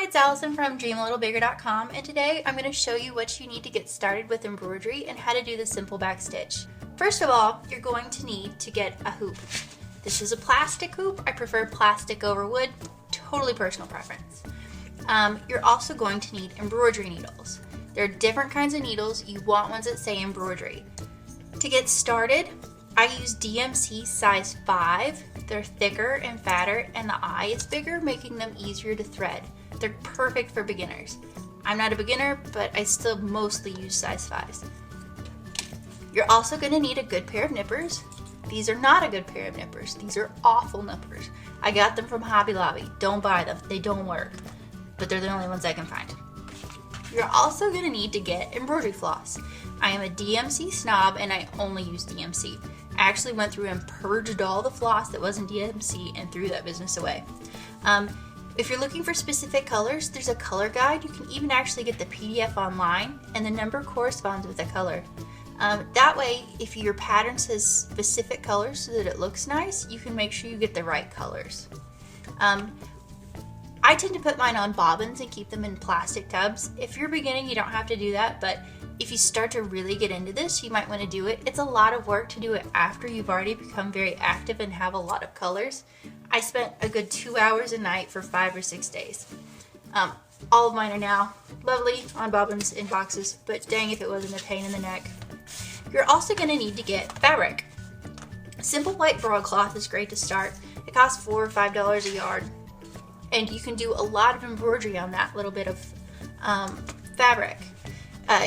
it's Allison from dreamalittlebigger.com, and today I'm going to show you what you need to get started with embroidery and how to do the simple back stitch. First of all, you're going to need to get a hoop. This is a plastic hoop. I prefer plastic over wood, totally personal preference. You're also going to need embroidery needles. There are different kinds of needles. You want ones that say embroidery. To get started, I use DMC size 5. They're thicker and fatter, and the eye is bigger, making them easier to thread. They're perfect for beginners. I'm not a beginner, but I still mostly use size 5s. You're also going to need a good pair of nippers. These are not a good pair of nippers. These are awful nippers. I got them from Hobby Lobby. Don't buy them. They don't work. But they're the only ones I can find. You're also going to need to get embroidery floss. I am a DMC snob and I only use DMC. I actually went through and purged all the floss that wasn't DMC and threw that business away. If you're looking for specific colors, there's a color guide. You can even actually get the PDF online, and the number corresponds with the color. That way, if your pattern says specific colors so that it looks nice, you can make sure you get the right colors. I tend to put mine on bobbins and keep them in plastic tubs. If you're beginning, you don't have to do that, but if you start to really get into this, you might want to do it. It's a lot of work to do it after you've already become very active and have a lot of colors. I spent a good 2 hours a night for 5 or 6 days. All of mine are now lovely on bobbins in boxes, but dang if it wasn't a pain in the neck. You're also going to need to get fabric. Simple white broadcloth is great to start. It costs $4 or $5 a yard, and you can do a lot of embroidery on that little bit of fabric.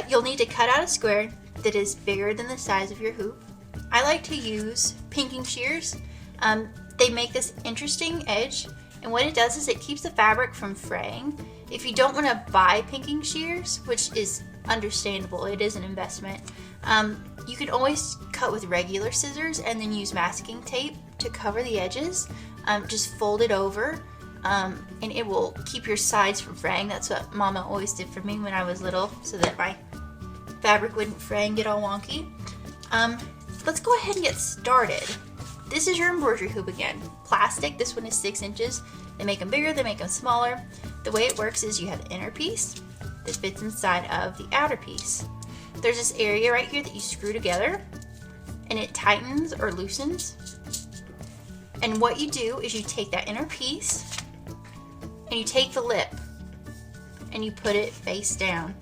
You'll need to cut out a square that is bigger than the size of your hoop. I like to use pinking shears. They make this interesting edge, and what it does is it keeps the fabric from fraying. If you don't want to buy pinking shears, which is understandable, it is an investment, you can always cut with regular scissors and then use masking tape to cover the edges. Just fold it over, and it will keep your sides from fraying. That's what Mama always did for me when I was little, so that my fabric wouldn't fray and get all wonky. Let's go ahead and get started. This is your embroidery hoop again. Plastic, this one is 6 inches. They make them bigger, they make them smaller. The way it works is you have an inner piece that fits inside of the outer piece. There's this area right here that you screw together, and it tightens or loosens. And what you do is you take that inner piece and you take the lip and you put it face down.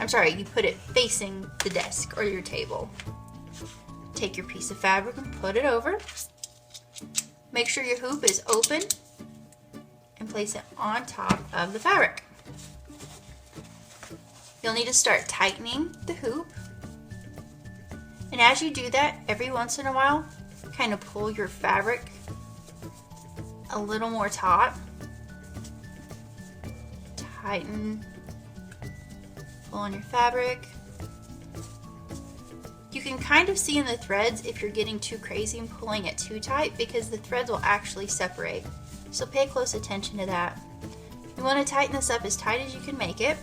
You put it facing the desk or your table. Take your piece of fabric and put it over. Make sure your hoop is open and place it on top of the fabric. You'll need to start tightening the hoop. And as you do that, every once in a while, kind of pull your fabric a little more taut. Tighten, pull on your fabric. You can kind of see in the threads if you're getting too crazy and pulling it too tight, because the threads will actually separate. So pay close attention to that. You want to tighten this up as tight as you can make it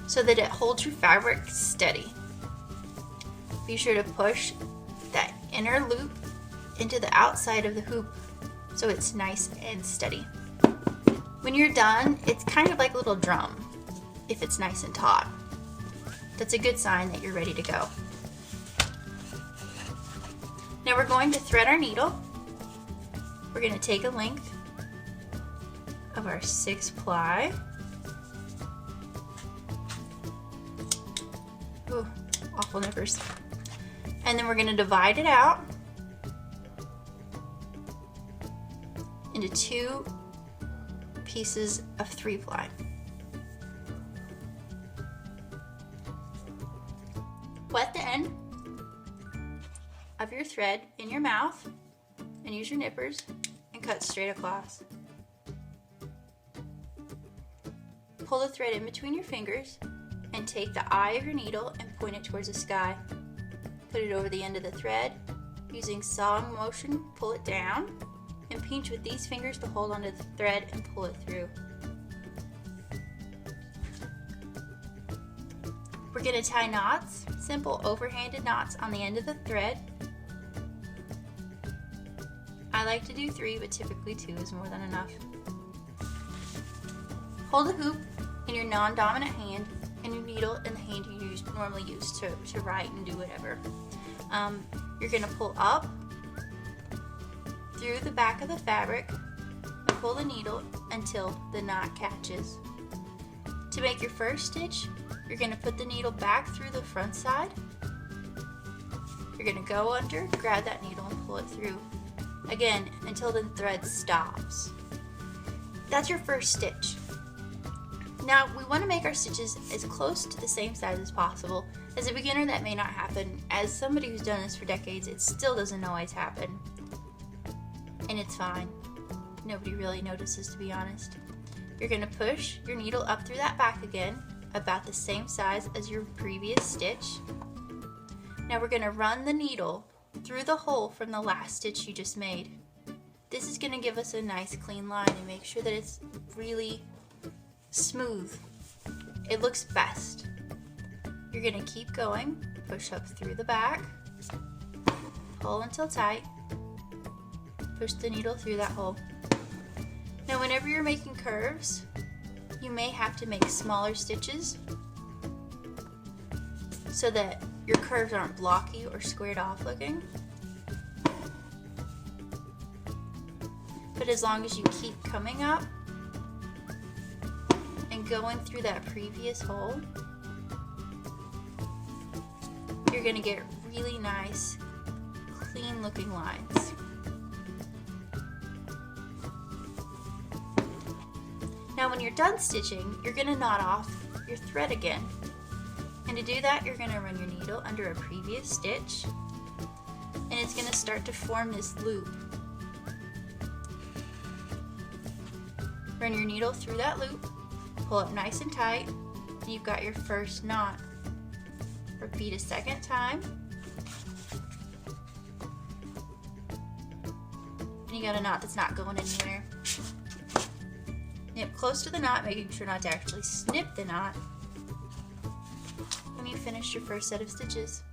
so that it holds your fabric steady. Be sure to push that inner loop into the outside of the hoop so it's nice and steady. When you're done, it's kind of like a little drum if it's nice and taut. That's a good sign that you're ready to go. Now we're going to thread our needle. We're going to take a length of our 6 ply. Ooh, awful nippers. And then we're going to divide it out into 2 pieces of 3 ply. Wet the end of your thread in your mouth and use your nippers and cut straight across. Pull the thread in between your fingers and take the eye of your needle and point it towards the sky. Put it over the end of the thread. Using sawing motion, pull it down and pinch with these fingers to hold onto the thread and pull it through. We're going to tie knots, simple overhanded knots on the end of the thread. I like to do 3, but typically 2 is more than enough. Hold the hoop in your non-dominant hand and your needle in the hand you normally use to write and do whatever. You're going to pull up through the back of the fabric and pull the needle until the knot catches. To make your first stitch, you're going to put the needle back through the front side. You're going to go under, grab that needle and pull it through. Again, until the thread stops. That's your first stitch. Now, we want to make our stitches as close to the same size as possible. As a beginner, that may not happen. As somebody who's done this for decades, it still doesn't always happen. And it's fine. Nobody really notices, to be honest. You're going to push your needle up through that back again, about the same size as your previous stitch. Now we're going to run the needle through the hole from the last stitch you just made. This is going to give us a nice clean line and make sure that it's really smooth. It looks best. You're going to keep going, push up through the back, pull until tight, push the needle through that hole. Now whenever you're making curves, you may have to make smaller stitches so that your curves aren't blocky or squared off looking. But as long as you keep coming up and going through that previous hole, you're going to get really nice, clean looking lines. Now when you're done stitching, you're going to knot off your thread again. And to do that, you're going to run your needle under a previous stitch, and it's going to start to form this loop. Run your needle through that loop, pull up nice and tight, and you've got your first knot. Repeat a second time. And you got a knot that's not going anywhere. Nip close to the knot, making sure not to actually snip the knot when you finish your first set of stitches.